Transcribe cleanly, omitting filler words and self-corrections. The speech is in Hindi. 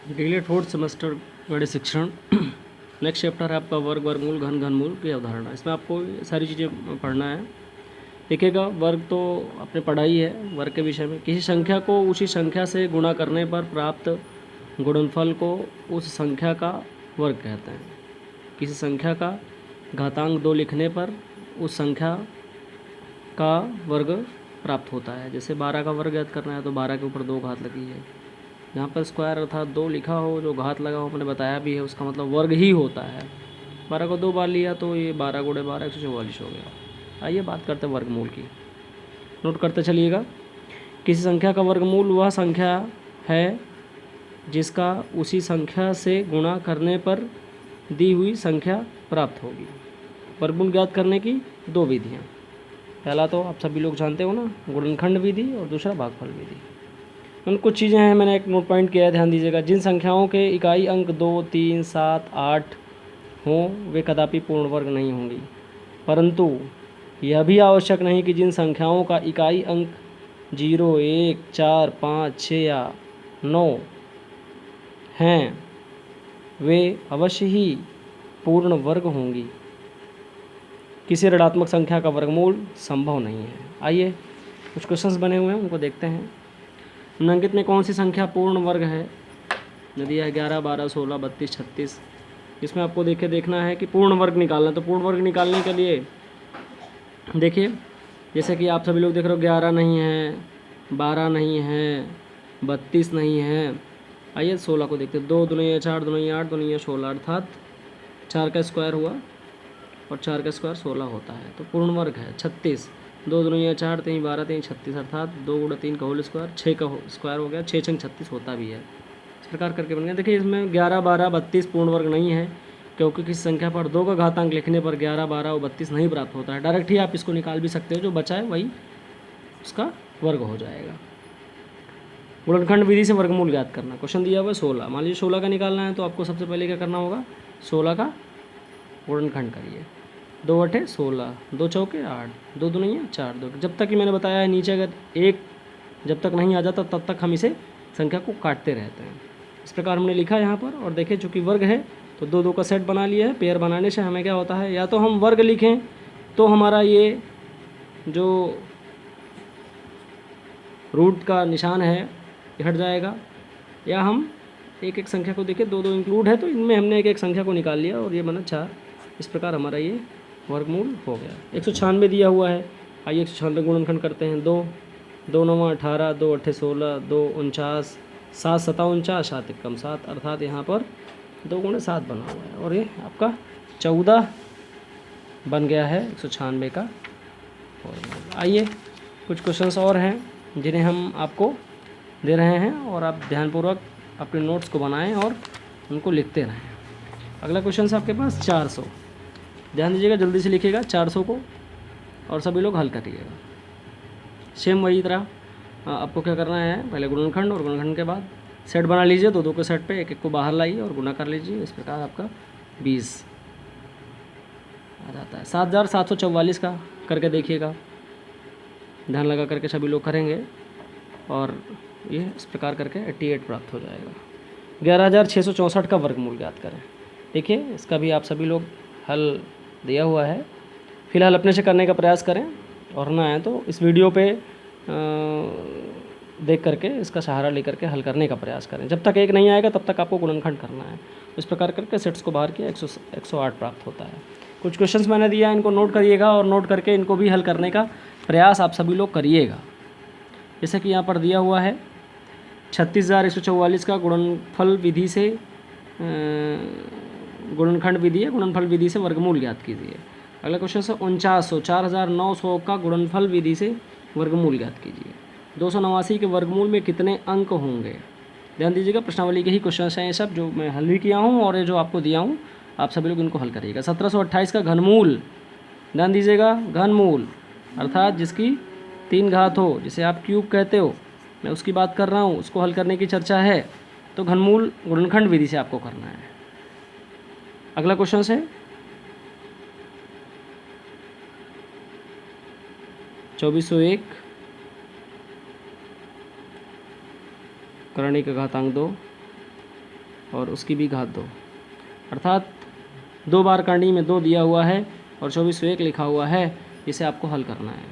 डिग्री फोर्थ सेमेस्टर गणित शिक्षण। नेक्स्ट चैप्टर है आपका वर्ग, वर्गमूल, घन, घनमूल की अवधारणा। इसमें आपको सारी चीज़ें पढ़ना है। देखिएगा, वर्ग तो आपने पढ़ा ही है। वर्ग के विषय में किसी संख्या को उसी संख्या से गुणा करने पर प्राप्त गुणनफल को उस संख्या का वर्ग कहते हैं। किसी संख्या का घातांक 2 लिखने पर उस संख्या का वर्ग प्राप्त होता है। जैसे 12 का वर्ग याद करना है तो 12 के ऊपर 2 घात लगी है। यहाँ पर स्क्वायर अर्थात 2 लिखा हो, जो घात लगा हो, मैंने बताया भी है, उसका मतलब वर्ग ही होता है। 12 को 2 बार लिया तो ये 12 गुणे 12 144 हो गया। आइए बात करते हैं वर्गमूल की। नोट करते चलिएगा। किसी संख्या का वर्गमूल वह संख्या है जिसका उसी संख्या से गुणा करने पर दी हुई संख्या प्राप्त होगी। वर्गमूल ज्ञात करने की 2 विधियाँ। पहला तो आप सभी लोग जानते हो ना, गुणनखंड विधि, और दूसरा भागफल विधि। उन कुछ चीज़ें हैं, मैंने एक नोट पॉइंट किया है, ध्यान दीजिएगा। जिन संख्याओं के इकाई अंक 2, 3, 7, 8 हों वे कदापि पूर्ण वर्ग नहीं होंगी, परंतु यह भी आवश्यक नहीं कि जिन संख्याओं का इकाई अंक 0, 1, 4, 5, 6 या 9 हैं वे अवश्य ही पूर्ण वर्ग होंगी। किसी ऋणात्मक संख्या का वर्गमूल संभव नहीं है। आइए कुछ क्वेश्चंस बने हुए हैं, उनको देखते हैं। निम्नलिखित में कौन सी संख्या पूर्ण वर्ग है? यदि है 11, 12, 16, 32, 36। इसमें आपको देखना है कि पूर्ण वर्ग निकालना है। तो पूर्ण वर्ग निकालने के लिए देखिए, जैसे कि आप सभी लोग देख रहे हो, 11 नहीं है, 12 नहीं है, 32 नहीं है। आइए 16 को देखते हैं। 2 दूनी 4, दूनी 8, दूनी 16, अर्थात 4 का स्क्वायर हुआ और 4 का स्क्वायर 16 होता है, तो पूर्ण वर्ग है। 36, 2 दूनी 4, 3 12, 3 36, अर्थात 2 गुणा 3 का होल स्क्वायर, 6 का स्क्वायर हो गया, 6 छंग 36 होता भी है। इस प्रकार करके बन गया। देखिए इसमें 11, 12, 32 पूर्ण वर्ग नहीं है, क्योंकि किसी संख्या पर 2 का घातांक लिखने पर 11, 12 और 32 नहीं प्राप्त होता है। डायरेक्ट ही आप इसको निकाल भी सकते हो, जो बचा है वही उसका वर्ग हो जाएगा। गुणनखंड विधि से वर्गमूल ज्ञात करना। क्वेश्चन दिया हुआ है 16। मान लीजिए 16 का निकालना है, तो आपको सबसे पहले क्या करना होगा? 16 का गुणनखंड करिए। 2 अठे 16, 2 चौके 8, 2 दूनी 4, 2। जब तक कि मैंने बताया है, नीचे अगर 1 जब तक नहीं आ जाता तब तक हम इसे संख्या को काटते रहते हैं। इस प्रकार हमने लिखा यहाँ पर, और देखिए चूँकि वर्ग है तो 2 2 का सेट बना लिया है। पेयर बनाने से हमें क्या होता है, या तो हम वर्ग लिखें तो हमारा ये जो रूट का निशान है ये हट जाएगा, या हम एक एक संख्या को देखिए, 2 2 इंक्लूड है तो इनमें हमने एक एक संख्या को निकाल लिया और ये बना 4। इस प्रकार हमारा ये वर्गमूल हो गया। 196 दिया हुआ है। आइए 196 गुणनखंड करते हैं। 2 2 9 18, 2 अठे 16, 2 49, 7 7 49, 7 1 7, अर्थात यहाँ पर 2 गुणे 7 बना हुआ है, और ये आपका 14 बन गया है 196 का फॉर्मूला। आइए कुछ क्वेश्चंस और हैं जिन्हें हम आपको दे रहे हैं, और आप ध्यानपूर्वक अपने नोट्स को बनाएं और उनको लिखते रहें। अगला क्वेश्चन है आपके पास 400। ध्यान दीजिएगा, जल्दी से लिखिएगा 400 को, और सभी लोग हल करिएगा। सेम वही तरह आपको क्या करना है, पहले गुणनखंड, और गुणनखंड के बाद सेट बना लीजिए। 2 2 के सेट पे एक एक को बाहर लाइए और गुणा कर लीजिए। इस प्रकार आपका 20 आ जाता है। 7744 का करके देखिएगा, ध्यान लगा करके सभी लोग करेंगे, और ये इस प्रकार करके 88 प्राप्त हो जाएगा। 11664 का वर्गमूल ज्ञात करें। देखिए इसका भी आप सभी लोग हल दिया हुआ है, फिलहाल अपने से करने का प्रयास करें, और ना है तो इस वीडियो पे देख करके इसका सहारा लेकर के हल करने का प्रयास करें। जब तक 1 नहीं आएगा तब तक आपको गुणनखंड करना है। इस प्रकार करके सेट्स को बाहर किया, 108 प्राप्त होता है। कुछ क्वेश्चंस मैंने दिया, इनको नोट करिएगा, और नोट करके इनको भी हल करने का प्रयास आप सभी लोग करिएगा। जैसे कि यहाँ पर दिया हुआ है 36,144 का गुणनफल विधि से गुणनखंड विधि है, गुणनफल विधि से वर्गमूल ज्ञात कीजिए। अगला क्वेश्चन है 4900, 4900 का गुणनफल विधि से वर्गमूल ज्ञात कीजिए। 289 के वर्गमूल में कितने अंक होंगे? ध्यान दीजिएगा, प्रश्नावली के ही क्वेश्चन हैं ये सब, जो मैं हल भी किया हूँ, और ये जो आपको दिया हूँ आप सभी लोग इनको हल करिएगा। 1728 का घनमूल। ध्यान दीजिएगा, घनमूल अर्थात जिसकी 3 घात हो, जिसे आप क्यूब कहते हो, मैं उसकी बात कर रहा हूँ, उसको हल करने की चर्चा है। तो घनमूल गुणनखंड विधि से आपको करना है। अगला क्वेश्चन है 2401 करणी का घातांक 2 और उसकी भी घात 2, अर्थात 2 बार करनी में 2 दिया हुआ है और 2401 लिखा हुआ है, इसे आपको हल करना है।